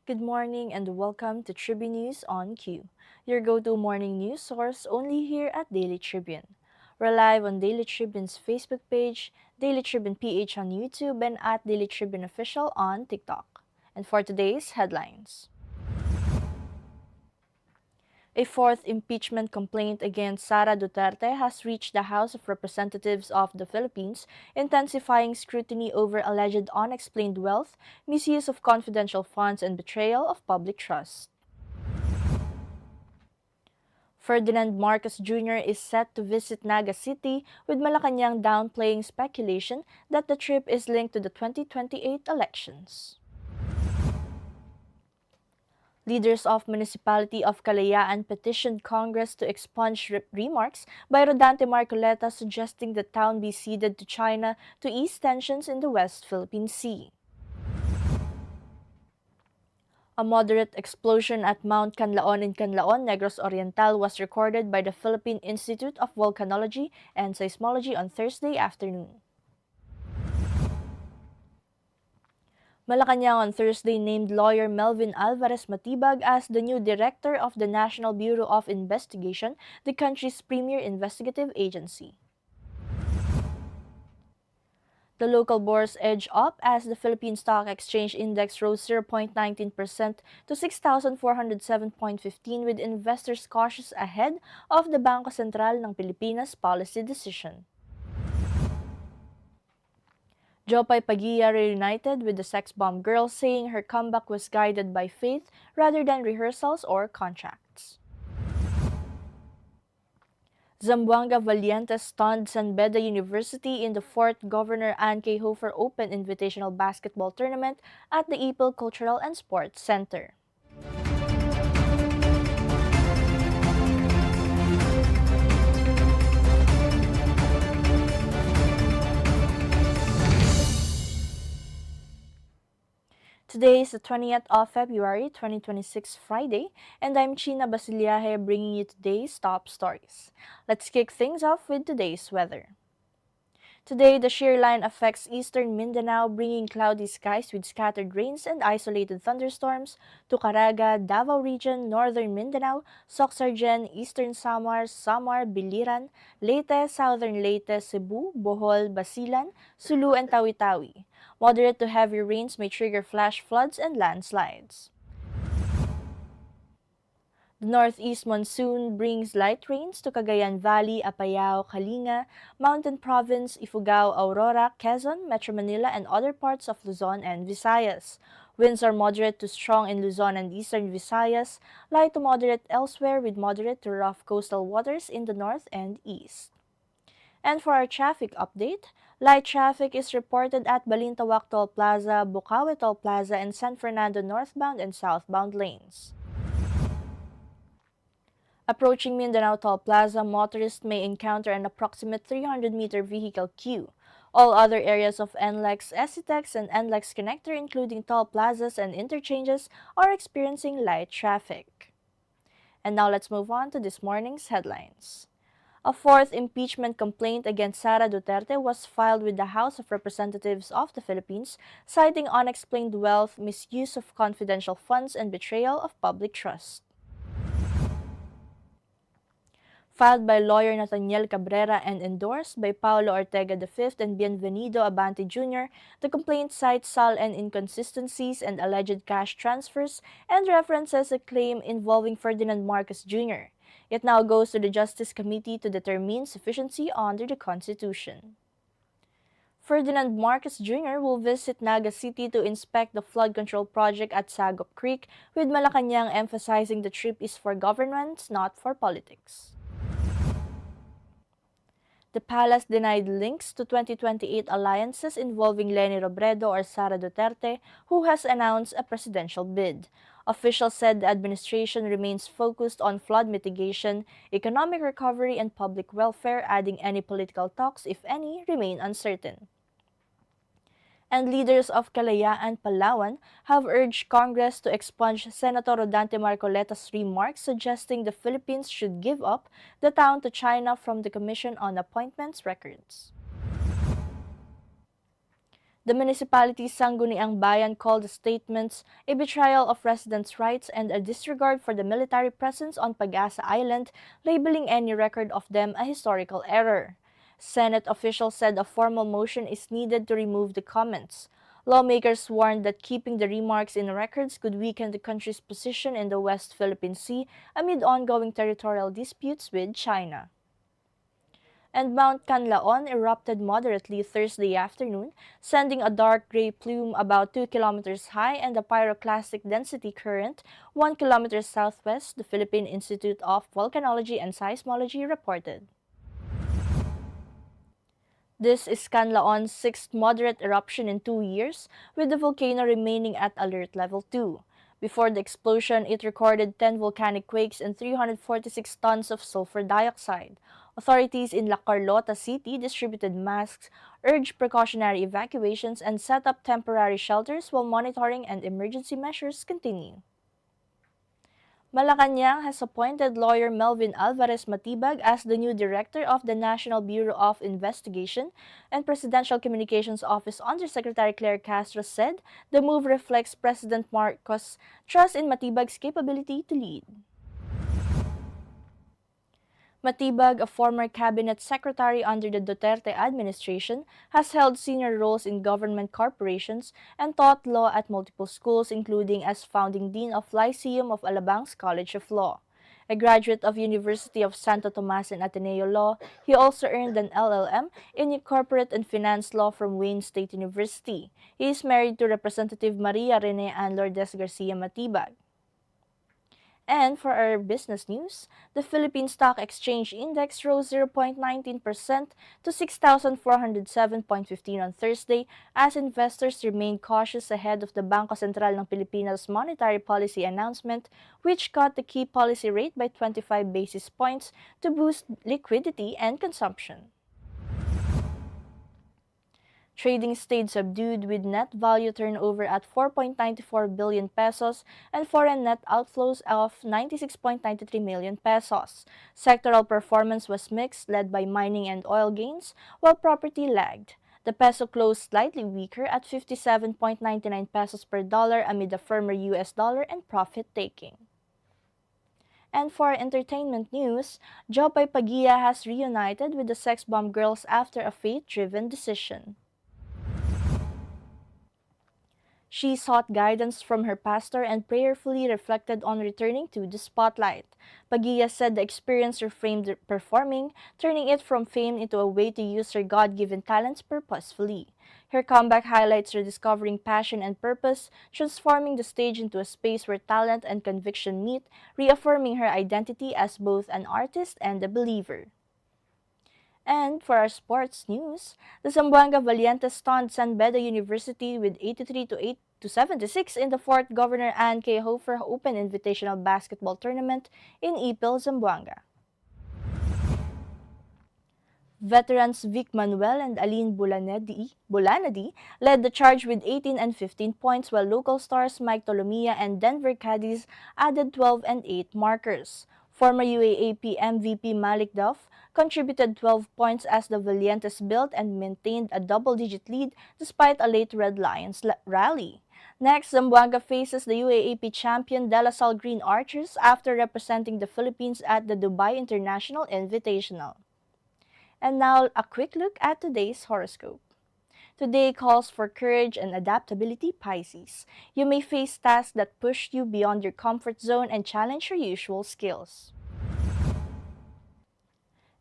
Good morning and welcome to Tribune News on Q, your go-to morning news source only here at Daily Tribune. We're live on Daily Tribune's Facebook page, Daily Tribune PH on YouTube, and at Daily Tribune Official on TikTok. And for today's headlines. A fourth impeachment complaint against Sara Duterte has reached the House of Representatives of the Philippines, intensifying scrutiny over alleged unexplained wealth, misuse of confidential funds, and betrayal of public trust. Ferdinand Marcos Jr. is set to visit Naga City, with Malacanang downplaying speculation that the trip is linked to the 2028 elections. Leaders of Municipality of Kalayaan petitioned Congress to expunge remarks by Rodante Marcoleta suggesting the town be ceded to China to ease tensions in the West Philippine Sea. A moderate explosion at Mount Canlaon in Canlaon, Negros Oriental was recorded by the Philippine Institute of Volcanology and Seismology on Thursday afternoon. Malacanang on Thursday named lawyer Melvin Alvarez Matibag as the new director of the National Bureau of Investigation, the country's premier investigative agency. The local bourse edged up as the Philippine Stock Exchange Index rose 0.19% to 6,407.15 with investors cautious ahead of the Bangko Sentral ng Pilipinas policy decision. Jopay Paguia reunited with the sex bomb girl, saying her comeback was guided by faith rather than rehearsals or contracts. Zamboanga Valientes stunned San Beda University in the 4th Governor Ann K. Hofer Open Invitational Basketball Tournament at the Ipil Cultural and Sports Center. Today is the 20th of February 2026, Friday, and I'm Chynna Basillaje bringing you today's top stories. Let's kick things off with today's weather. Today, the shear line affects eastern Mindanao, bringing cloudy skies with scattered rains and isolated thunderstorms to Caraga, Davao Region, northern Mindanao, Soxargen, eastern Samar, Biliran, Leyte, southern Leyte, Cebu, Bohol, Basilan, Sulu, and Tawi-Tawi. Moderate to heavy rains may trigger flash floods and landslides. The northeast monsoon brings light rains to Cagayan Valley, Apayao, Kalinga, Mountain Province, Ifugao, Aurora, Quezon, Metro Manila, and other parts of Luzon and Visayas. Winds are moderate to strong in Luzon and eastern Visayas, light to moderate elsewhere with moderate to rough coastal waters in the north and east. And for our traffic update, light traffic is reported at Balintawak Toll Plaza, Bukawi Toll Plaza, and San Fernando northbound and southbound lanes. Approaching Mindanao Toll Plaza, motorists may encounter an approximate 300-meter vehicle queue. All other areas of NLEX, SCTEX, and NLEX connector, including toll plazas and interchanges, are experiencing light traffic. And now let's move on to this morning's headlines. A fourth impeachment complaint against Sara Duterte was filed with the House of Representatives of the Philippines, citing unexplained wealth, misuse of confidential funds, and betrayal of public trust. Filed by lawyer Nathaniel Cabrera and endorsed by Paulo Ortega V and Bienvenido Abante Jr., the complaint cites and inconsistencies and alleged cash transfers and references a claim involving Ferdinand Marcos Jr. It now goes to the Justice Committee to determine sufficiency under the Constitution. Ferdinand Marcos Jr. will visit Naga City to inspect the flood control project at Sagop Creek, with Malacanang emphasizing the trip is for governance, not for politics. The palace denied links to 2028 alliances involving Leni Robredo or Sara Duterte, who has announced a presidential bid. Officials said the administration remains focused on flood mitigation, economic recovery, and public welfare, adding any political talks, if any, remain uncertain. And leaders of Kalayaan and Palawan have urged Congress to expunge Senator Rodante Marcoleta's remarks suggesting the Philippines should give up the town to China from the Commission on Appointments records. The municipality's Sangguniang Bayan called the statements a betrayal of residents' rights and a disregard for the military presence on Pag-asa Island, labeling any record of them a historical error. Senate officials said a formal motion is needed to remove the comments. Lawmakers warned that keeping the remarks in records could weaken the country's position in the West Philippine Sea amid ongoing territorial disputes with China. And Mount Canlaon erupted moderately Thursday afternoon, sending a dark gray plume about 2 kilometers high and a pyroclastic density current 1 kilometer southwest, the Philippine Institute of Volcanology and Seismology reported. This is Canlaon's sixth moderate eruption in 2 years, with the volcano remaining at alert level 2. Before the explosion, it recorded 10 volcanic quakes and 346 tons of sulfur dioxide. Authorities in La Carlota City distributed masks, urged precautionary evacuations, and set up temporary shelters while monitoring and emergency measures continue. Malacanang has appointed lawyer Melvin Alvarez Matibag as the new director of the National Bureau of Investigation, and Presidential Communications Office Undersecretary Claire Castro said the move reflects President Marcos' trust in Matibag's capability to lead. Matibag, a former cabinet secretary under the Duterte administration, has held senior roles in government corporations and taught law at multiple schools, including as founding dean of Lyceum of Alabang's College of Law. A graduate of University of Santo Tomas and Ateneo Law, he also earned an LLM in corporate and finance law from Wayne State University. He is married to Representative Maria Rene Ann Lourdes Garcia Matibag. And for our business news, the Philippine Stock Exchange Index rose 0.19% to 6,407.15 on Thursday as investors remained cautious ahead of the Bangko Sentral ng Pilipinas monetary policy announcement, which cut the key policy rate by 25 basis points to boost liquidity and consumption. Trading stayed subdued with net value turnover at 4.94 billion pesos and foreign net outflows of 96.93 million pesos. Sectoral performance was mixed, led by mining and oil gains, while property lagged. The peso closed slightly weaker at 57.99 pesos per dollar amid a firmer US dollar and profit-taking. And for entertainment news, Jopay Pagia has reunited with the Sex Bomb Girls after a faith-driven decision. She sought guidance from her pastor and prayerfully reflected on returning to the spotlight. Pagia said the experience reframed performing, turning it from fame into a way to use her God-given talents purposefully. Her comeback highlights her discovering passion and purpose, transforming the stage into a space where talent and conviction meet, reaffirming her identity as both an artist and a believer. And for our sports news, the Zamboanga Valientes stunned San Beda University with 83-76 in the 4th Governor Ann K. Hofer Open Invitational Basketball Tournament in Ipil, Zamboanga. Veterans Vic Manuel and Aline Bulanadi led the charge with 18 and 15 points, while local stars Mike Tolomia and Denver Cadiz added 12 and 8 markers. Former UAAP MVP Malik Duff contributed 12 points as the Valientes built and maintained a double-digit lead despite a late Red Lions rally. Next, Zamboanga faces the UAAP champion De La Salle Green Archers after representing the Philippines at the Dubai International Invitational. And now, a quick look at today's horoscope. Today calls for courage and adaptability, Pisces. You may face tasks that push you beyond your comfort zone and challenge your usual skills.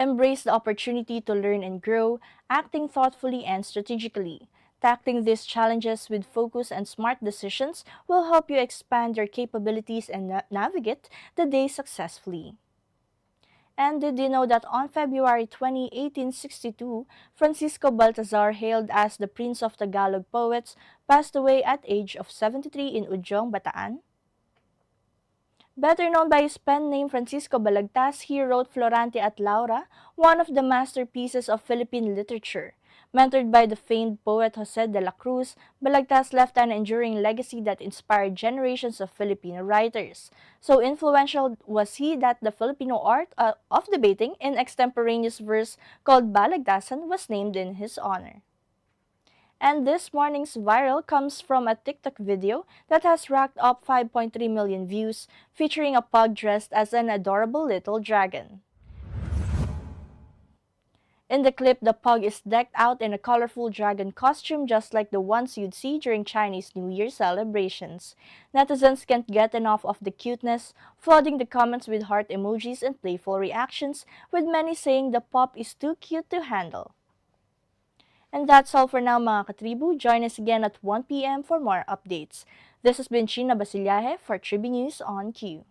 Embrace the opportunity to learn and grow, acting thoughtfully and strategically. Tackling these challenges with focus and smart decisions will help you expand your capabilities and navigate the day successfully. And did you know that on February 20, 1862, Francisco Baltazar, hailed as the Prince of Tagalog Poets, passed away at age of 73 in Ujong, Bataan? Better known by his pen name Francisco Balagtas, he wrote Florante at Laura, one of the masterpieces of Philippine literature. Mentored by the famed poet Jose de la Cruz, Balagtas left an enduring legacy that inspired generations of Filipino writers. So influential was he that the Filipino art of debating in extemporaneous verse called Balagtasan was named in his honor. And this morning's viral comes from a TikTok video that has racked up 5.3 million views, featuring a pug dressed as an adorable little dragon. In the clip, the pug is decked out in a colorful dragon costume just like the ones you'd see during Chinese New Year celebrations. Netizens can't get enough of the cuteness, flooding the comments with heart emojis and playful reactions, with many saying the pup is too cute to handle. And that's all for now mga katribu. Join us again at 1 p.m. for more updates. This has been Chynna Basillaje for Tribune News on Q.